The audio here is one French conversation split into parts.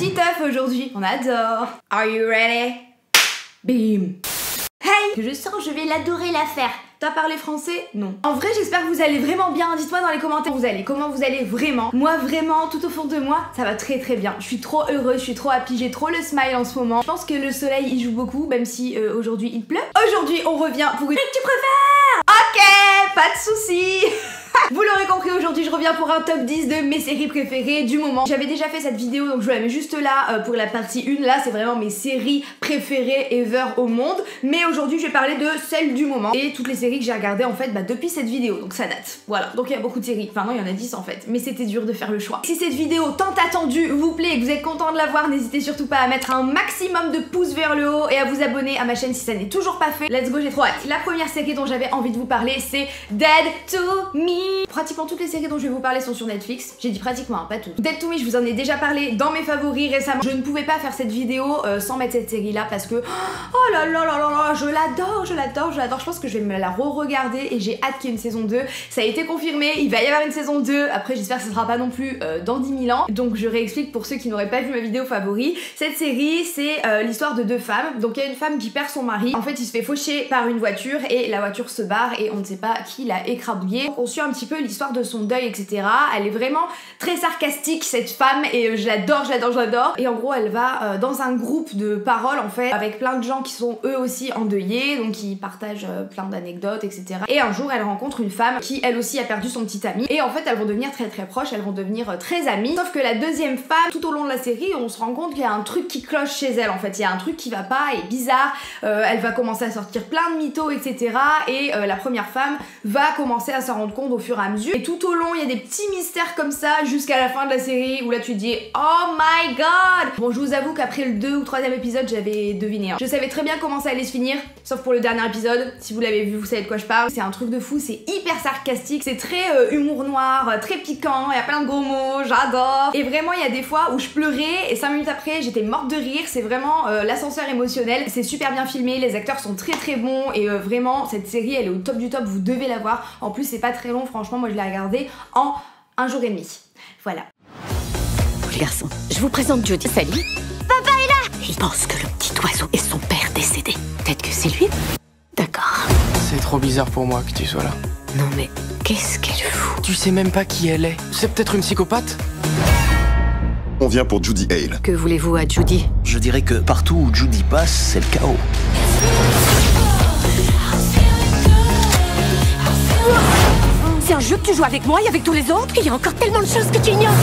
petit œuf aujourd'hui, on adore. Are you ready? Bim. Hey, je sens je vais l'adorer la faire. T'as parlé français? Non. En vrai, j'espère que vous allez vraiment bien. Dites-moi dans les commentaires comment vous allez vraiment. Moi, vraiment, tout au fond de moi, ça va très très bien. Je suis trop heureuse, je suis trop happy, j'ai trop le smile en ce moment. Je pense que le soleil, il joue beaucoup, même si aujourd'hui, il pleut. Aujourd'hui, on revient pour une... Que tu préfères? Ok, pas de soucis. Vous l'aurez compris, aujourd'hui je reviens pour un top 10 de mes séries préférées du moment. J'avais déjà fait cette vidéo, donc je vous la mets juste là pour la partie 1. Là, c'est vraiment mes séries préférées ever au monde. Mais aujourd'hui, je vais parler de celles du moment et toutes les séries que j'ai regardées en fait depuis cette vidéo. Donc ça date. Voilà, donc il y a beaucoup de séries. Enfin non, il y en a 10 en fait. Mais c'était dur de faire le choix. Si cette vidéo tant attendue vous plaît et que vous êtes content de la voir, n'hésitez surtout pas à mettre un maximum de pouces vers le haut et à vous abonner à ma chaîne si ça n'est toujours pas fait. Let's go, j'ai trop hâte. La première série dont j'avais envie de vous parler, c'est Dead to Me. Pratiquement toutes les séries dont je vais vous parler sont sur Netflix. J'ai dit pratiquement, hein, pas toutes. Dead to Me, je vous en ai déjà parlé dans mes favoris récemment. Je ne pouvais pas faire cette vidéo sans mettre cette série là parce que oh là là là là là, je l'adore, je l'adore, je l'adore. Je pense que je vais me la re-regarder et j'ai hâte qu'il y ait une saison 2. Ça a été confirmé, il va y avoir une saison 2. Après, j'espère que ce sera pas non plus dans 10 000 ans. Donc je réexplique pour ceux qui n'auraient pas vu ma vidéo favori. Cette série, c'est l'histoire de deux femmes. Donc il y a une femme qui perd son mari. En fait, il se fait faucher par une voiture et la voiture se barre et on ne sait pas qui l'a écrabouillé. Donc, on suit un petit peu l'histoire de son deuil, etc. Elle est vraiment très sarcastique, cette femme, et je l'adore, je l'adore, je l'adore. Et en gros, elle va dans un groupe de paroles, en fait, avec plein de gens qui sont eux aussi endeuillés, donc qui partagent plein d'anecdotes, etc. Et un jour, elle rencontre une femme qui, elle aussi, a perdu son petit ami. Et en fait, elles vont devenir très très proches, elles vont devenir très amies. Sauf que la deuxième femme, tout au long de la série, on se rend compte qu'il y a un truc qui cloche chez elle, en fait. Il y a un truc qui va pas, et bizarre. Elle va commencer à sortir plein de mythos, etc. Et la première femme va commencer à s'en rendre compte au fur et à mesure. Et tout au long, il y a des petits mystères comme ça jusqu'à la fin de la série où là tu te dis oh my god. Bon, je vous avoue qu'après le 2 ou 3e épisode, j'avais deviné. Je savais très bien comment ça allait se finir, sauf pour le dernier épisode. Si vous l'avez vu, vous savez de quoi je parle. C'est un truc de fou, c'est hyper sarcastique, c'est très humour noir, très piquant, il y a plein de gros mots, j'adore. Et vraiment, il y a des fois où je pleurais et 5 minutes après, j'étais morte de rire. C'est vraiment l'ascenseur émotionnel. C'est super bien filmé, les acteurs sont très très bons et vraiment, cette série, elle est au top du top, vous devez la voir. En plus, c'est pas très long, franchement, moi je l'ai regardé en 1 jour et demi. Voilà. Les garçons, je vous présente Jody. Salut. Papa est là. Il pense que le petit oiseau est son père décédé. Peut-être que c'est lui. D'accord. C'est trop bizarre pour moi que tu sois là. Non mais, qu'est-ce qu'elle fout? Tu sais même pas qui elle est. C'est peut-être une psychopathe? On vient pour Judy Hale. Que voulez-vous à Judy? Je dirais que partout où Judy passe, c'est le chaos. C'est un jeu que tu joues avec moi et avec tous les autres? Il y a encore tellement de choses que tu ignores.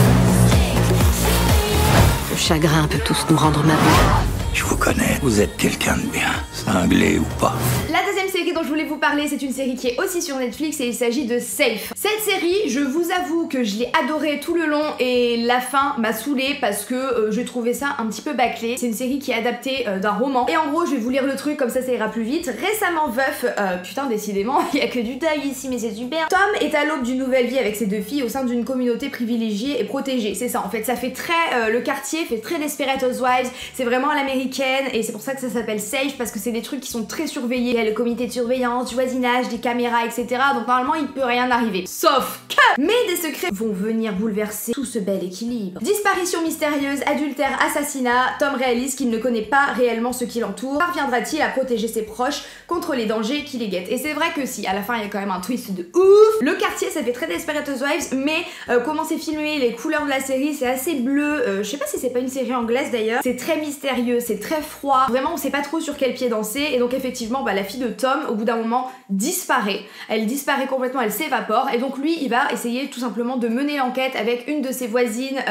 Le chagrin peut tous nous rendre malheureux. Je vous connais, vous êtes quelqu'un de bien, cinglé ou pas. La deuxième série dont je voulais vous parler, c'est une série qui est aussi sur Netflix et il s'agit de Safe. Cette série, je vous avoue que je l'ai adorée tout le long et la fin m'a saoulée parce que je trouvais ça un petit peu bâclé. C'est une série qui est adaptée d'un roman. Et en gros, je vais vous lire le truc, comme ça ira plus vite. Récemment veuf, putain décidément, il y a que du deuil ici, mais c'est super. Tom est à l'aube d'une nouvelle vie avec ses deux filles au sein d'une communauté privilégiée et protégée. C'est ça en fait, ça fait très, le quartier fait très Desperate Housewives, c'est vraiment à l'américaine et c'est pour ça que ça s'appelle Safe parce que c'est des trucs qui sont très surveillés. Il y a le comité de surveillance, du voisinage, des caméras, etc. Donc normalement il peut rien arriver. Sauf que... Mais des secrets vont venir bouleverser tout ce bel équilibre. Disparition mystérieuse, adultère, assassinat, Tom réalise qu'il ne connaît pas réellement ce qui l'entoure. Parviendra-t-il à protéger ses proches contre les dangers qui les guettent? Et c'est vrai que si, à la fin il y a quand même un twist de ouf. Le quartier ça fait très Desperate Housewives, mais comment c'est filmé, les couleurs de la série c'est assez bleu. Je sais pas si c'est pas une série anglaise d'ailleurs. C'est très mystérieux, c'est très froid. Vraiment on sait pas trop sur quel pied danser. Et donc effectivement la fille de Tom au bout d'un moment disparaît. Elle disparaît complètement, elle s'évapore. Et donc lui il va essayer tout simplement de mener l'enquête avec une de ses voisines,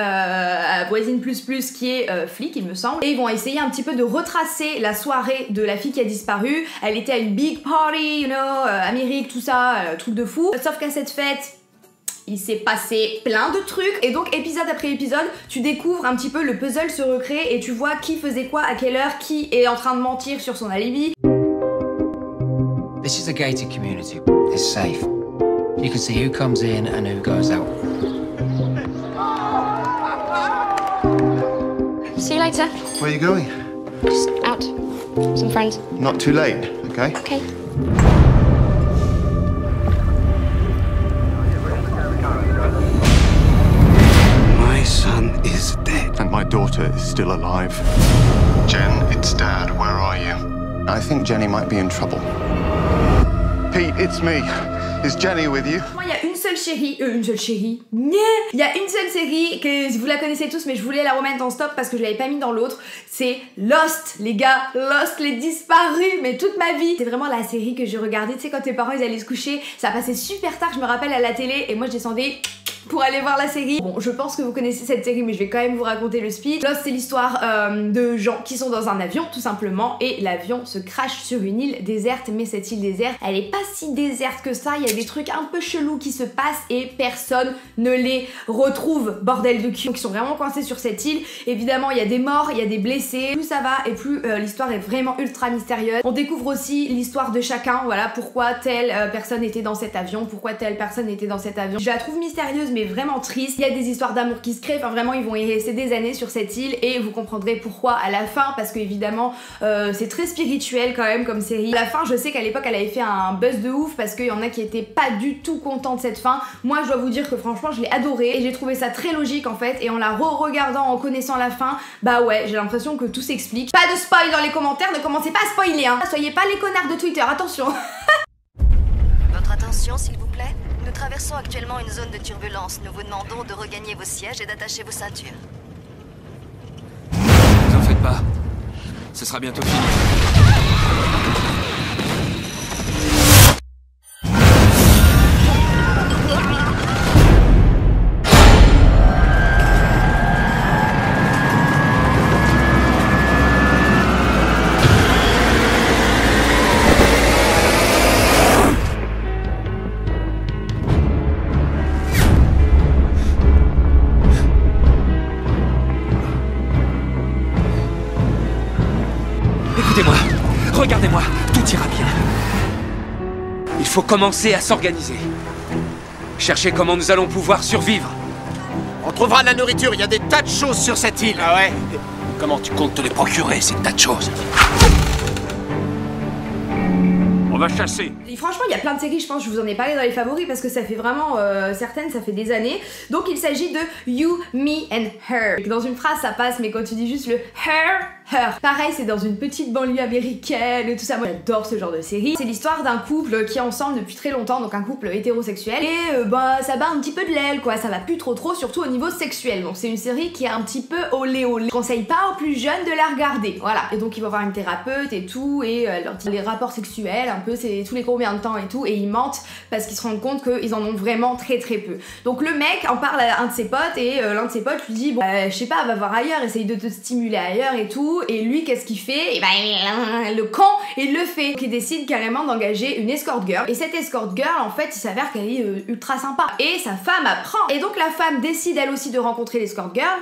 voisine plus qui est flic il me semble. Et ils vont essayer un petit peu de retracer la soirée de la fille qui a disparu. Elle était à une big party, you know, Amérique, tout ça, truc de fou. Sauf qu'à cette fête, il s'est passé plein de trucs et donc épisode après épisode tu découvres un petit peu le puzzle se recrée et tu vois qui faisait quoi à quelle heure, qui est en train de mentir sur son alibi. This is a gated community. It's safe. You can see who comes in and who goes out. See you later. Where are you going? Just out. Some friends. Not too late, okay? Okay. My son is dead. And my daughter is still alive. Jen, it's Dad. Where are you? I think Jenny might be in trouble. Pete, it's me. Is Jenny with you? Moi, il y a une seule série, il y a une seule série que vous la connaissez tous, mais je voulais la remettre en stop parce que je l'avais pas mis dans l'autre. C'est Lost, les gars. Lost, les disparus, mais toute ma vie. C'est vraiment la série que j'ai regardée. Tu sais, quand tes parents ils allaient se coucher, ça passait super tard, je me rappelle, à la télé, et moi je descendais pour aller voir la série. Bon, je pense que vous connaissez cette série, mais je vais quand même vous raconter le speech. Lost, c'est l'histoire de gens qui sont dans un avion, tout simplement, et l'avion se crache sur une île déserte, mais cette île déserte, elle est pas si déserte que ça, il y a des trucs un peu chelous qui se passent et personne ne les retrouve, bordel de cul. Donc ils sont vraiment coincés sur cette île. Évidemment, il y a des morts, il y a des blessés. Plus ça va et plus l'histoire est vraiment ultra mystérieuse. On découvre aussi l'histoire de chacun, voilà, pourquoi telle personne était dans cet avion, pourquoi telle personne était dans cet avion. Je la trouve mystérieuse, mais vraiment triste. Il y a des histoires d'amour qui se créent, enfin vraiment ils vont y rester des années sur cette île et vous comprendrez pourquoi à la fin, parce que évidemment c'est très spirituel quand même comme série. À la fin, je sais qu'à l'époque elle avait fait un buzz de ouf parce qu'il y en a qui étaient pas du tout contents de cette fin. Moi je dois vous dire que franchement je l'ai adorée et j'ai trouvé ça très logique en fait, et en la re-regardant, en connaissant la fin, bah ouais, j'ai l'impression que tout s'explique. Pas de spoil dans les commentaires, ne commencez pas à spoiler hein. Soyez pas les connards de Twitter, attention. Votre attention s'il vous plaît. Nous traversons actuellement une zone de turbulence. Nous vous demandons de regagner vos sièges et d'attacher vos ceintures. Ne vous en faites pas. Ce sera bientôt fini. Écoutez-moi, regardez-moi, tout ira bien. Il faut commencer à s'organiser. Chercher comment nous allons pouvoir survivre. On trouvera de la nourriture, il y a des tas de choses sur cette île. Ah ouais? Comment tu comptes te les procurer, ces tas de choses? On va chasser. Et franchement, il y a plein de séries, je pense, je vous en ai parlé dans les favoris parce que ça fait vraiment certaines, ça fait des années. Donc il s'agit de You, Me and Her. Dans une phrase ça passe, mais quand tu dis juste le her, pareil, c'est dans une petite banlieue américaine et tout ça. Moi j'adore ce genre de série. C'est l'histoire d'un couple qui est ensemble depuis très longtemps, donc un couple hétérosexuel, et bah ça bat un petit peu de l'aile quoi, ça va plus trop, surtout au niveau sexuel. Donc c'est une série qui est un petit peu olé. Je conseille pas aux plus jeunes de la regarder, voilà. Et donc ils vont voir une thérapeute et tout, et leur dit les rapports sexuels un peu, c'est tous les combien de temps et tout, et ils mentent parce qu'ils se rendent compte qu'ils en ont vraiment très peu. Donc le mec en parle à un de ses potes, et l'un de ses potes lui dit bon je sais pas, va voir ailleurs, essaye de te stimuler ailleurs et tout, et lui qu'est-ce qu'il fait? Et ben le con il le fait. Donc il décide carrément d'engager une escort girl, et cette escort girl en fait il s'avère qu'elle est ultra sympa, et sa femme apprend, et donc la femme décide elle aussi de rencontrer l'escort girl.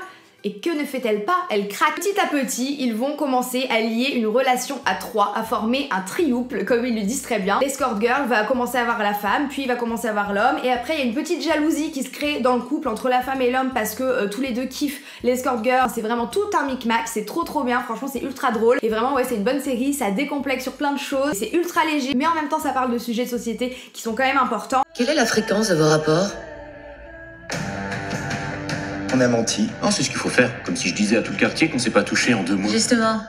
Et que ne fait-elle pas? Elle craque. Petit à petit, ils vont commencer à lier une relation à trois, à former un triouple, comme ils le disent très bien. L'escort girl va commencer à voir la femme, puis il va commencer à voir l'homme, et après il y a une petite jalousie qui se crée dans le couple entre la femme et l'homme parce que tous les deux kiffent l'escort girl. C'est vraiment tout un micmac, c'est trop bien, franchement c'est ultra drôle. Et vraiment ouais, c'est une bonne série, ça décomplexe sur plein de choses, c'est ultra léger, mais en même temps ça parle de sujets de société qui sont quand même importants. Quelle est la fréquence de vos rapports? On a menti. Oh, c'est ce qu'il faut faire. Comme si je disais à tout le quartier qu'on s'est pas touché en 2 mois. Justement,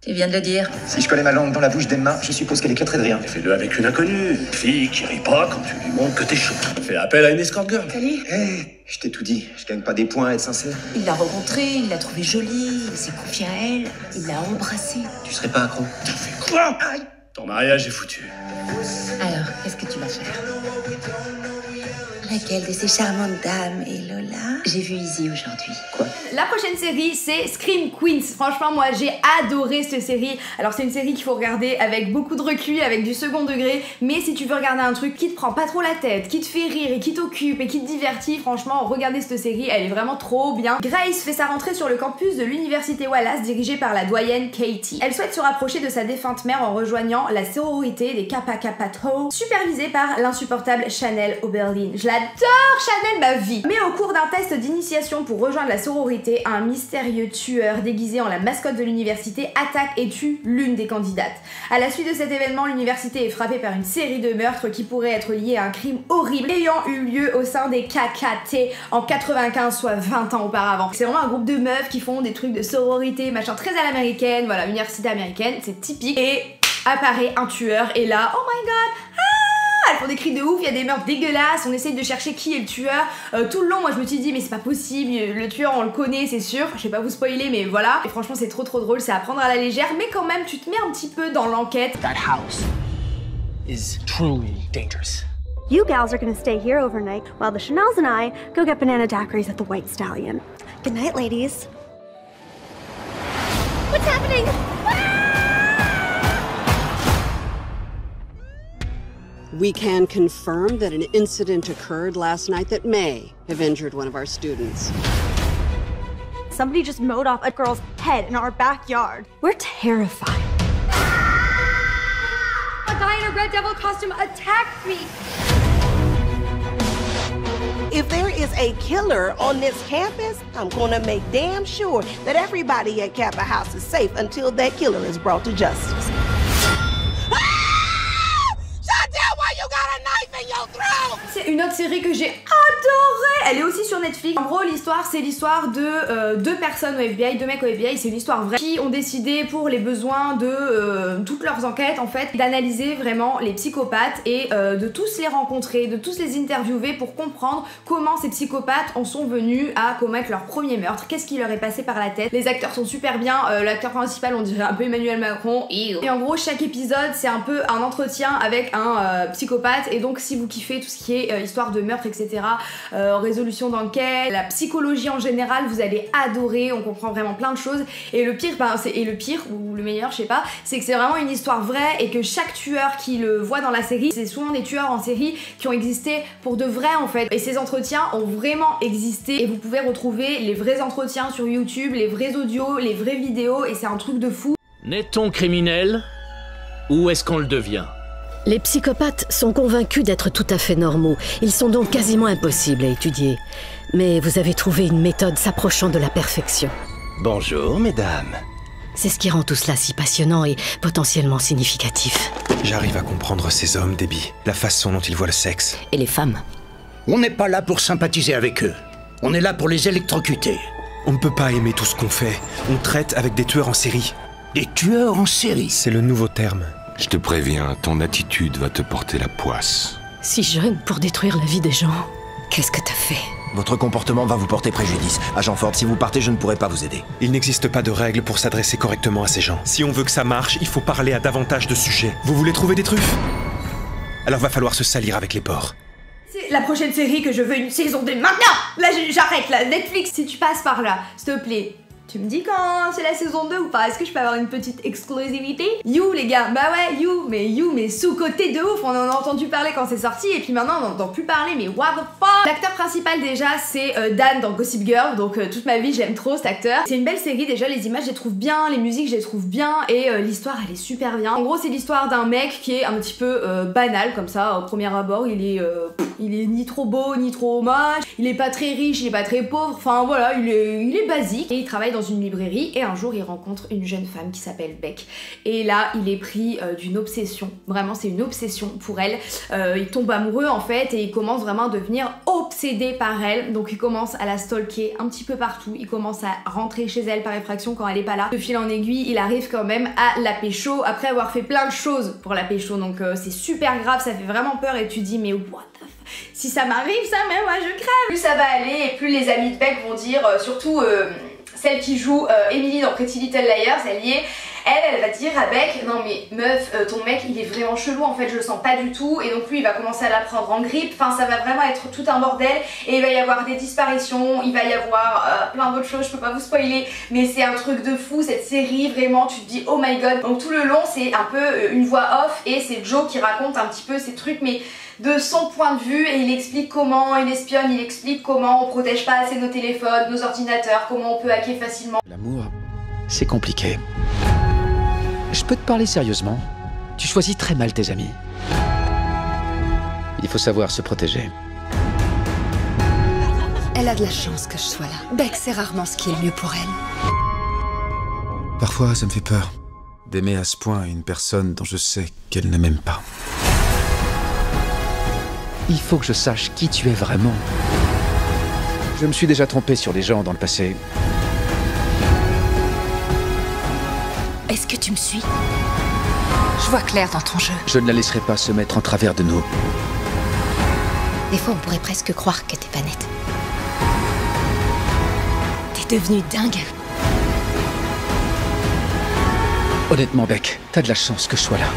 tu viens de le dire. Si je connais ma langue dans la bouche d'Emma, je suppose qu'elle est éclaterait de rien. Fais-le avec une inconnue. Une fille qui rit pas quand tu lui montres que t'es chaud. Fais appel à une escort girl. Salut. Hé, je t'ai tout dit. Je gagne pas des points à être sincère. Il l'a rencontrée, il l'a trouvée jolie, il s'est confié à elle, il l'a embrassée. Tu serais pas accro? T'as fait quoi? Aïe. Ton mariage est foutu. Alors, qu'est-ce que tu vas faire? Laquelle de ces charmantes dames est Lola? J'ai vu Izzy aujourd'hui. Quoi? La prochaine série, c'est Scream Queens. Franchement, moi, j'ai adoré cette série. Alors, c'est une série qu'il faut regarder avec beaucoup de recul, avec du second degré. Mais si tu veux regarder un truc qui te prend pas trop la tête, qui te fait rire et qui t'occupe et qui te divertit, franchement, regardez cette série, elle est vraiment trop bien. Grace fait sa rentrée sur le campus de l'université Wallace, dirigée par la doyenne Katie. Elle souhaite se rapprocher de sa défunte mère en rejoignant la sororité des Kappa Kappa Tau, supervisée par l'insupportable Chanel Oberlin. Je l'adore Chanel, ma vie. Mais au cours d'un test d'initiation pour rejoindre la sororité, un mystérieux tueur déguisé en la mascotte de l'université attaque et tue l'une des candidates. À la suite de cet événement, l'université est frappée par une série de meurtres qui pourraient être liés à un crime horrible ayant eu lieu au sein des KKT en 95, soit 20 ans auparavant. C'est vraiment un groupe de meufs qui font des trucs de sororité, machin très à l'américaine, voilà, université américaine, c'est typique. Et apparaît un tueur et là, oh my god, elles font des cris de ouf, il y a des meurtres dégueulasses, on essaye de chercher qui est le tueur. Tout le long, moi je me suis dit, mais c'est pas possible, le tueur on le connaît, c'est sûr. Je vais pas vous spoiler, mais voilà. Et franchement, c'est trop drôle, c'est à prendre à la légère, mais quand même, tu te mets un petit peu dans l'enquête. That house is truly dangerous. You gals are gonna stay here overnight while the Chanels and I go get banana daiquiris at the White Stallion. Good night, ladies. What's happening? We can confirm that an incident occurred last night that may have injured one of our students. Somebody just mowed off a girl's head in our backyard. We're terrified. A guy in a Red Devil costume attacked me. If there is a killer on this campus, I'm gonna make damn sure that everybody at Kappa House is safe until that killer is brought to justice. C'est une autre série que j'ai adorée. Elle est aussi sur Netflix. En gros, l'histoire, c'est l'histoire de deux personnes au FBI, deux mecs au FBI. C'est une histoire vraie qui ont décidé pour les besoins de toutes leurs enquêtes, en fait, d'analyser vraiment les psychopathes et de tous les rencontrer, de tous les interviewer pour comprendre comment ces psychopathes en sont venus à commettre leur premier meurtre. Qu'est-ce qui leur est passé par la tête. Les acteurs sont super bien. L'acteur principal, on dirait un peu Emmanuel Macron. Et en gros, chaque épisode, c'est un peu un entretien avec un psychopathe. Et donc, si vous kiffez tout ce qui est histoire de meurtre, etc., résolution d'enquête, la psychologie en général, vous allez adorer, on comprend vraiment plein de choses. Et le pire, ou le meilleur, je sais pas, c'est que c'est vraiment une histoire vraie et que chaque tueur qui le voit dans la série, c'est souvent des tueurs en série qui ont existé pour de vrai en fait. Et ces entretiens ont vraiment existé et vous pouvez retrouver les vrais entretiens sur YouTube, les vrais audios, les vraies vidéos et c'est un truc de fou. N'est-on criminel ou est-ce qu'on le devient ? Les psychopathes sont convaincus d'être tout à fait normaux. Ils sont donc quasiment impossibles à étudier. Mais vous avez trouvé une méthode s'approchant de la perfection. Bonjour, mesdames. C'est ce qui rend tout cela si passionnant et potentiellement significatif. J'arrive à comprendre ces hommes, Debbie. La façon dont ils voient le sexe. Et les femmes. On n'est pas là pour sympathiser avec eux. On est là pour les électrocuter. On ne peut pas aimer tout ce qu'on fait. On traite avec des tueurs en série. Des tueurs en série ? C'est le nouveau terme. Je te préviens, ton attitude va te porter la poisse. Si jeune pour détruire la vie des gens, qu'est-ce que t'as fait ? Votre comportement va vous porter préjudice. Agent Ford, si vous partez, je ne pourrai pas vous aider. Il n'existe pas de règles pour s'adresser correctement à ces gens. Si on veut que ça marche, il faut parler à davantage de sujets. Vous voulez trouver des truffes ? Alors va falloir se salir avec les porcs. C'est la prochaine série que je veux une saison 2 maintenant. Là j'arrête là, Netflix, si tu passes par là, s'il te plaît. Tu me dis quand c'est la saison 2 ou pas? Est-ce que je peux avoir une petite exclusivité? You les gars, bah ouais, You, mais sous-côté de ouf, on en a entendu parler quand c'est sorti et puis maintenant on n'entend plus parler, mais what the fuck. L'acteur principal déjà c'est Dan dans Gossip Girl, donc toute ma vie j'aime trop cet acteur. C'est une belle série déjà, les images je les trouve bien, les musiques je les trouve bien et l'histoire elle est super bien. En gros c'est l'histoire d'un mec qui est un petit peu banal comme ça, au premier abord il est ni trop beau ni trop moche, il est pas très riche, il est pas très pauvre, enfin voilà, il est basique et il travaille dans une librairie et un jour il rencontre une jeune femme qui s'appelle Beck et là il est pris d'une obsession, vraiment c'est une obsession pour elle, il tombe amoureux en fait et il commence vraiment à devenir obsédé par elle, donc il commence à la stalker un petit peu partout, il commence à rentrer chez elle par effraction quand elle est pas là, de fil en aiguille il arrive quand même à la pécho après avoir fait plein de choses pour la pécho, donc c'est super grave, ça fait vraiment peur et tu dis mais what the fuck, si ça m'arrive ça, mais moi je crève. Plus ça va aller et plus les amis de Beck vont dire, surtout celle qui joue Emily dans Pretty Little Liars, elle va dire à Beck, non mais meuf, ton mec il est vraiment chelou en fait, je le sens pas du tout, et donc lui il va commencer à la prendre en grippe, enfin ça va vraiment être tout un bordel et il va y avoir des disparitions, il va y avoir plein d'autres choses, je peux pas vous spoiler, mais c'est un truc de fou cette série, vraiment tu te dis oh my god. Donc tout le long c'est un peu une voix off et c'est Joe qui raconte un petit peu ces trucs mais de son point de vue et il explique comment il espionne, il explique comment on protège pas assez nos téléphones, nos ordinateurs, comment on peut hacker facilement. L'amour, c'est compliqué. Je peux te parler sérieusement? Tu choisis très mal tes amis. Il faut savoir se protéger. Elle a de la chance que je sois là. Beck, c'est rarement ce qui est le mieux pour elle. Parfois, ça me fait peur d'aimer à ce point une personne dont je sais qu'elle ne m'aime pas. Il faut que je sache qui tu es vraiment. Je me suis déjà trompé sur les gens dans le passé. Est-ce que tu me suis? Je vois clair dans ton jeu. Je ne la laisserai pas se mettre en travers de nous. Des fois, on pourrait presque croire que t'es pas nette. T'es devenue dingue. Honnêtement, Beck, t'as de la chance que je sois là.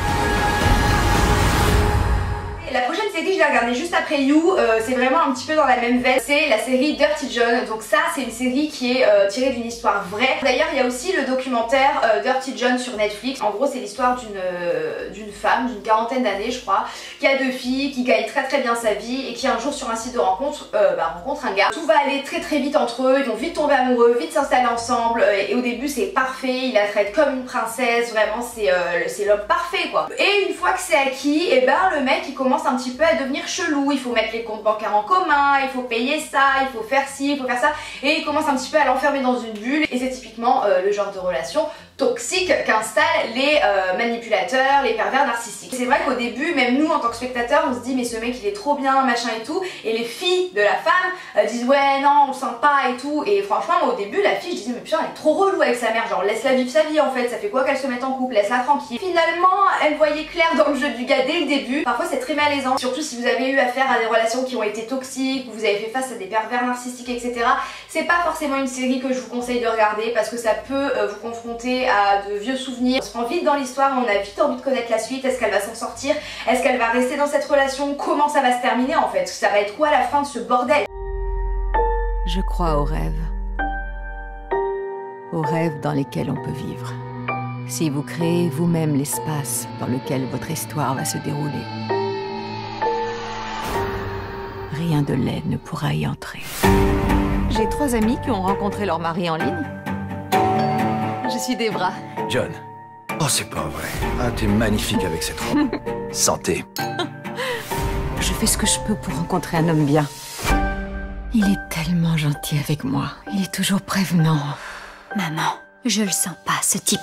La prochaine série, je l'ai regardée juste après You, c'est vraiment un petit peu dans la même veine, c'est la série Dirty John. Donc ça, c'est une série qui est tirée d'une histoire vraie. D'ailleurs, il y a aussi le documentaire Dirty John sur Netflix. En gros, c'est l'histoire d'une femme d'une quarantaine d'années, je crois, qui a 2 filles, qui gagne très très bien sa vie et qui un jour sur un site de rencontre rencontre un gars. Tout va aller très très vite entre eux, ils vont vite tomber amoureux, vite s'installer ensemble et au début c'est parfait, il la traite comme une princesse, vraiment c'est l'homme parfait quoi. Et une fois que c'est acquis, et le mec il commence un petit peu à devenir chelou, il faut mettre les comptes bancaires en commun, il faut payer ça, il faut faire ci, il faut faire ça, et il commence un petit peu à l'enfermer dans une bulle, et c'est typiquement le genre de relation toxique qu'installent les manipulateurs, les pervers narcissiques. C'est vrai qu'au début, même nous en tant que spectateurs, on se dit mais ce mec il est trop bien, machin et tout, et les filles de la femme disent ouais non on le sent pas et tout, et franchement moi au début la fille je disais mais putain elle est trop relou avec sa mère, genre laisse-la vivre sa vie en fait, ça fait quoi qu'elle se mette en couple, laisse-la tranquille. Finalement elle voyait clair dans le jeu du gars dès le début, parfois c'est très malaisant, surtout si vous avez eu affaire à des relations qui ont été toxiques, ou vous avez fait face à des pervers narcissiques etc. C'est pas forcément une série que je vous conseille de regarder parce que ça peut vous confronter à de vieux souvenirs. On se prend vite dans l'histoire, on a vite envie de connaître la suite, est-ce qu'elle va s'en sortir, est-ce qu'elle va rester dans cette relation, comment ça va se terminer en fait, ça va être quoi la fin de ce bordel. Je crois aux rêves dans lesquels on peut vivre. Si vous créez vous-même l'espace dans lequel votre histoire va se dérouler, rien de laid ne pourra y entrer. J'ai 3 amis qui ont rencontré leur mari en ligne. Je suis Debra. John. Oh, c'est pas vrai. Ah, t'es magnifique avec cette robe. Santé. Je fais ce que je peux pour rencontrer un homme bien. Il est tellement gentil avec moi. Il est toujours prévenant. Maman, je le sens pas, ce type.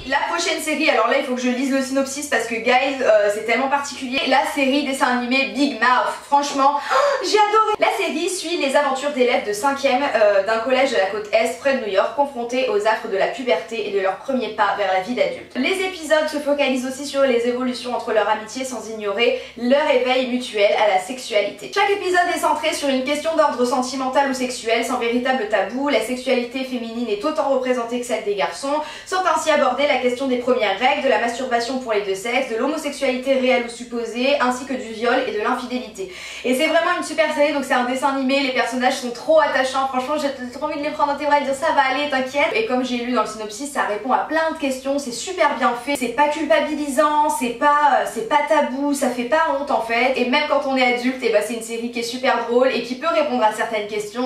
La prochaine série, alors là il faut que je lise le synopsis parce que guys c'est tellement particulier. La série dessin animé Big Mouth, franchement j'ai adoré. La série suit les aventures d'élèves de 5e d'un collège de la côte Est près de New York confrontés aux affres de la puberté et de leur premier pas vers la vie d'adulte. Les épisodes se focalisent aussi sur les évolutions entre leur amitié sans ignorer leur éveil mutuel à la sexualité. Chaque épisode est centré sur une question d'ordre sentimental ou sexuel sans véritable tabou. La sexualité féminine est autant représentée que celle des garçons, sont ainsi abordées la question des premières règles, de la masturbation pour les deux sexes, de l'homosexualité réelle ou supposée, ainsi que du viol et de l'infidélité. Et c'est vraiment une super série, donc c'est un dessin animé, les personnages sont trop attachants, franchement j'ai trop envie de les prendre dans tes bras et de dire ça va aller, t'inquiète. Et comme j'ai lu dans le synopsis, ça répond à plein de questions, c'est super bien fait, c'est pas culpabilisant, c'est pas tabou, ça fait pas honte en fait, et même quand on est adulte, et c'est une série qui est super drôle et qui peut répondre à certaines questions.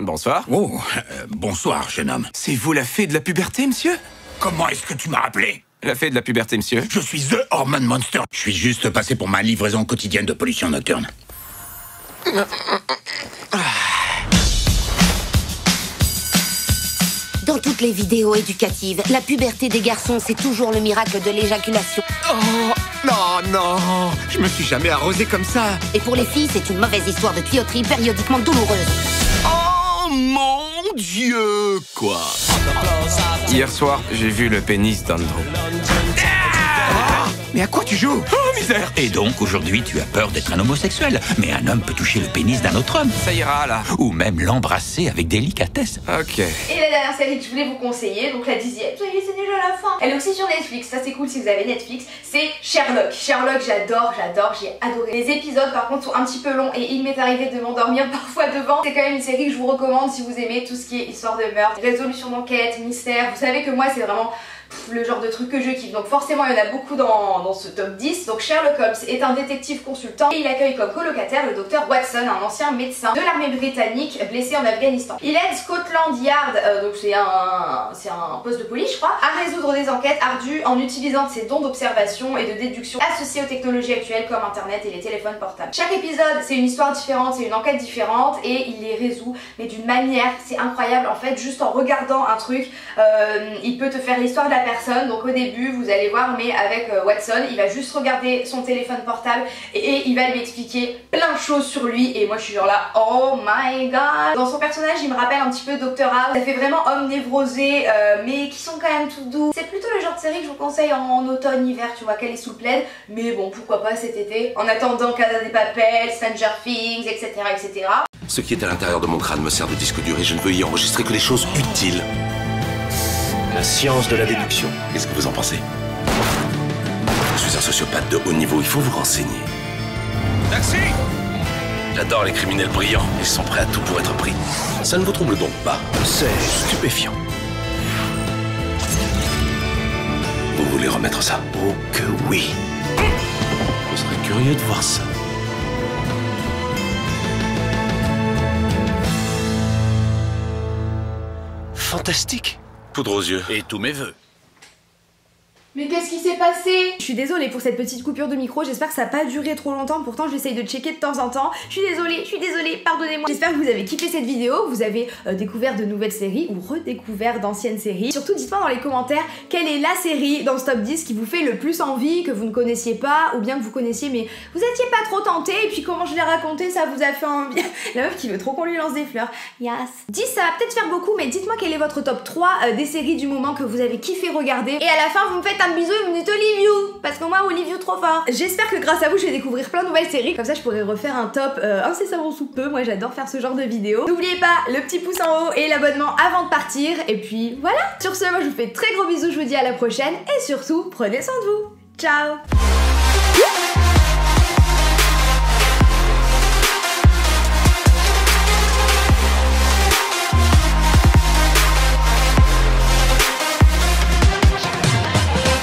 Bonsoir. Oh, bonsoir jeune homme. C'est vous la fée de la puberté, monsieur? Comment est-ce que tu m'as appelé? La fée de la puberté, monsieur. Je suis The Hormone Monster. Je suis juste passé pour ma livraison quotidienne de pollution nocturne. Dans toutes les vidéos éducatives, la puberté des garçons, c'est toujours le miracle de l'éjaculation. Oh, non, je me suis jamais arrosé comme ça. Et pour les filles, c'est une mauvaise histoire de tuyauterie périodiquement douloureuse. Oh mon Dieu, quoi. Hier soir, j'ai vu le pénis d'Andrew. Mais à quoi tu joues? Oh, misère! Et donc, aujourd'hui, tu as peur d'être un homosexuel. Mais un homme peut toucher le pénis d'un autre homme. Ça ira, là. Ou même l'embrasser avec délicatesse. Ok. Et la dernière série que je voulais vous conseiller, donc la 10e, ça y est, c'est déjà la fin. Elle est aussi sur Netflix, ça c'est cool si vous avez Netflix, c'est Sherlock. Sherlock, j'adore, j'ai adoré. Les épisodes, par contre, sont un petit peu longs et il m'est arrivé de m'endormir parfois devant. C'est quand même une série que je vous recommande si vous aimez tout ce qui est histoire de meurtre, résolution d'enquête, mystère. Vous savez que moi, c'est vraiment le genre de truc que je kiffe. Donc forcément il y en a beaucoup dans ce top 10. Donc Sherlock Holmes est un détective consultant et il accueille comme colocataire le docteur Watson, un ancien médecin de l'armée britannique blessé en Afghanistan. Il aide Scotland Yard, donc c'est un poste de police je crois, à résoudre des enquêtes ardues en utilisant ses dons d'observation et de déduction associés aux technologies actuelles comme internet et les téléphones portables. Chaque épisode c'est une histoire différente, c'est une enquête différente et il les résout mais d'une manière, c'est incroyable en fait, juste en regardant un truc il peut te faire l'histoire de la personne. Donc au début vous allez voir, mais avec Watson il va juste regarder son téléphone portable et il va lui expliquer plein de choses sur lui et moi je suis genre là oh my god. Dans son personnage il me rappelle un petit peu Dr House, ça fait vraiment homme névrosé mais qui sont quand même tout doux. C'est plutôt le genre de série que je vous conseille en automne, hiver, tu vois, qu'elle est sous le plaid, mais bon pourquoi pas cet été en attendant Casa de Papel, Stranger Things, etc. etc. Ce qui est à l'intérieur de mon crâne me sert de disque dur et je ne veux y enregistrer que les choses utiles. La science de la déduction. Qu'est-ce que vous en pensez? Je suis un sociopathe de haut niveau, il faut vous renseigner. Taxi! J'adore les criminels brillants, ils sont prêts à tout pour être pris. Ça ne vous trouble donc pas? C'est stupéfiant. Vous voulez remettre ça? Oh que oui. Je serais curieux de voir ça. Fantastique. Poudre aux yeux. Et tous mes vœux. Mais qu'est-ce qui s'est passé? Je suis désolée pour cette petite coupure de micro, j'espère que ça n'a pas duré trop longtemps, pourtant j'essaye de checker de temps en temps. Je suis désolée, pardonnez-moi. J'espère que vous avez kiffé cette vidéo, vous avez découvert de nouvelles séries ou redécouvert d'anciennes séries. Surtout dites-moi dans les commentaires quelle est la série dans ce top 10 qui vous fait le plus envie, que vous ne connaissiez pas, ou bien que vous connaissiez mais vous étiez pas trop tenté, et puis comment je l'ai raconté ça vous a fait envie. La meuf qui veut trop qu'on lui lance des fleurs. Yes. 10 ça va peut-être faire beaucoup, mais dites-moi quel est votre top 3 des séries du moment que vous avez kiffé regarder. Et à la fin vous me faites un bisou et vous me dites Olive You, parce que moi Olive You trop fort. J'espère que grâce à vous je vais découvrir plein de nouvelles séries, comme ça je pourrais refaire un top incessamment sous peu. Moi j'adore faire ce genre de vidéos. N'oubliez pas le petit pouce en haut et l'abonnement avant de partir, et puis voilà. Sur ce moi je vous fais très gros bisous, je vous dis à la prochaine et surtout prenez soin de vous. Ciao.